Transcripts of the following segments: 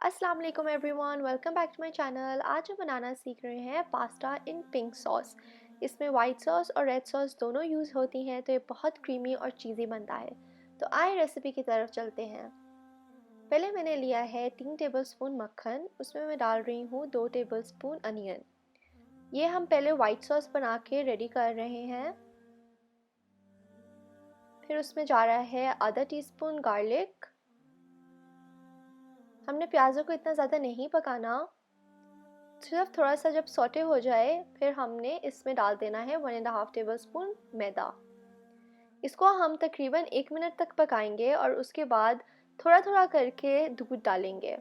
अस्सलाम वालेकुम everyone, welcome back to my channel. आज हम बनाना सीख रहे हैं पास्ता इन पिंक सॉस। इसमें वाइट सॉस और रेड सॉस दोनों यूज़ होती हैं, तो ये बहुत क्रीमी और चीज़ी बनता है। तो आए रेसिपी की तरफ चलते हैं। पहले मैंने लिया है 3 टेबलस्पून मक्खन, उसमें मैं डाल रही हूँ 2 टेबलस्पून अनियन। ये हम पहले वाइट सॉस बना के रेडी कर रहे हैं। फिर उसमें जा रहा है आधा टीस्पून गार्लिक। हमने प्याज़ों को इतना ज़्यादा नहीं पकाना, सिर्फ थोड़ा सा जब सौटे हो जाए फिर हमने इसमें डाल देना है 1.5 टेबलस्पून मैदा। इसको हम तकरीबन 1 मिनट तक पकाएंगे और उसके बाद थोड़ा थोड़ा करके दूध डालेंगे।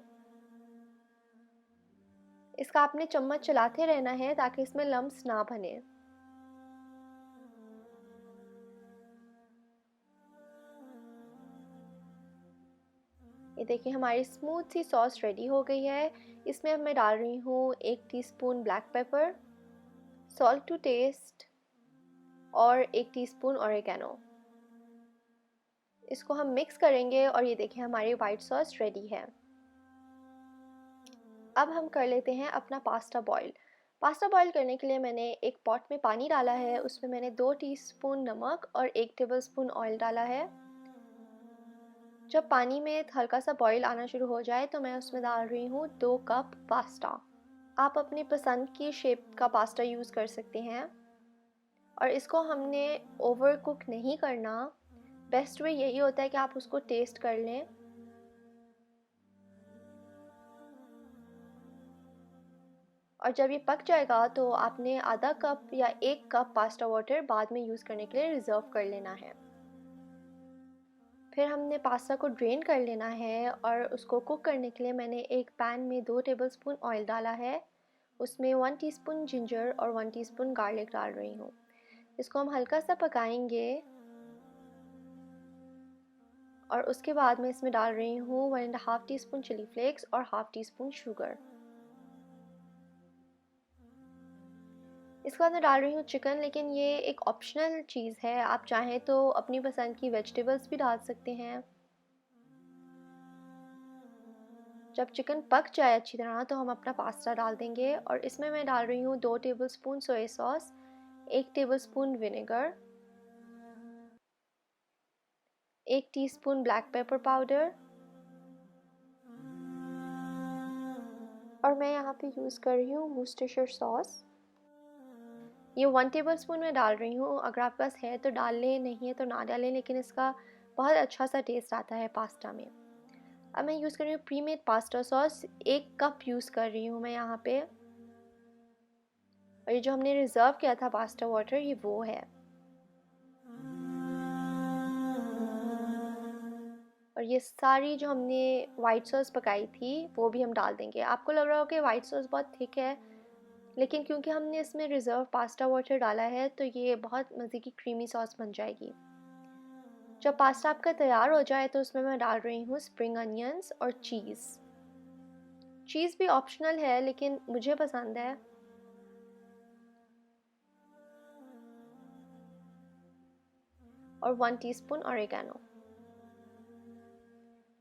इसका आपने चम्मच चलाते रहना है ताकि इसमें लम्स ना बने। ये देखिए हमारी स्मूथ सी सॉस रेडी हो गई है। इसमें अब मैं डाल रही हूँ 1 teaspoon black pepper, salt to taste और 1 टीस्पून ऑरिगेनो। इसको हम मिक्स करेंगे और ये देखिए हमारी वाइट सॉस रेडी है। अब हम कर लेते हैं अपना पास्ता बॉईल। पास्ता बॉईल करने के लिए मैंने एक पॉट में पानी डाला है, उसमें मैंने 2 टीस्पून नमक और 1 टेबलस्पून ऑयल डाला है। जब पानी में हल्का सा बॉईल आना शुरू हो जाए तो मैं उसमें डाल रही हूँ 2 कप पास्ता। आप अपनी पसंद की शेप का पास्ता यूज़ कर सकते हैं और इसको हमने ओवर कुक नहीं करना। बेस्ट वे यही होता है कि आप उसको टेस्ट कर लें। और जब ये पक जाएगा तो आपने आधा कप या 1 कप पास्ता वाटर बाद में यूज़ करने के लिए रिज़र्व कर लेना है। फिर हमने पास्ता को ड्रेन कर लेना है और उसको कुक करने के लिए मैंने एक पैन में 2 टेबलस्पून ऑयल डाला है। उसमें 1 टीस्पून जिंजर और 1 टीस्पून गार्लिक डाल रही हूँ। इसको हम हल्का सा पकाएंगे और उसके बाद मैं इसमें डाल रही हूँ 1.5 टीस्पून चिली फ्लेक्स और हाफ टी स्पून शुगर। इसके बाद मैं डाल रही हूँ चिकन, लेकिन ये एक ऑप्शनल चीज़ है, आप चाहें तो अपनी पसंद की वेजिटेबल्स भी डाल सकते हैं। जब चिकन पक जाए अच्छी तरह तो हम अपना पास्ता डाल देंगे और इसमें मैं डाल रही हूँ 2 tablespoon soya sauce, 1 tablespoon vinegar, 1 teaspoon black pepper powder और मैं यहाँ पे यूज़ कर रही हूँ वुस्टेरशायर सॉस। ये 1 टेबलस्पून मैं डाल रही हूँ, अगर आपके पास है तो डाल लें, नहीं है तो ना डालें, लेकिन इसका बहुत अच्छा सा टेस्ट आता है पास्ता में। अब मैं यूज़ कर रही हूँ pre made pasta sauce, 1 cup use कर रही हूँ मैं यहाँ पे। और ये जो हमने रिज़र्व किया था पास्ता वाटर, ये वो है। और ये सारी जो हमने वाइट सॉस पकाई थी वो भी हम डाल देंगे। आपको लग रहा हो कि वाइट सॉस बहुत थिक है, लेकिन क्योंकि हमने इसमें रिज़र्व पास्ता वाटर डाला है तो ये बहुत मज़े की क्रीमी सॉस बन जाएगी। जब पास्ता आपका तैयार हो जाए तो उसमें मैं डाल रही हूँ स्प्रिंग अनियंस और चीज़। चीज़ भी ऑप्शनल है लेकिन मुझे पसंद है। और 1 टीस्पून ऑरिगेनो।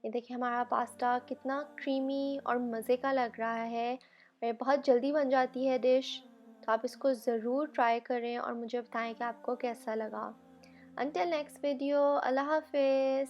ये देखिए हमारा पास्ता कितना क्रीमी और मज़े का लग रहा है और ये बहुत जल्दी बन जाती है डिश। तो आप इसको ज़रूर ट्राई करें और मुझे बताएं कि आपको कैसा लगा। Until next video, Allah Hafiz.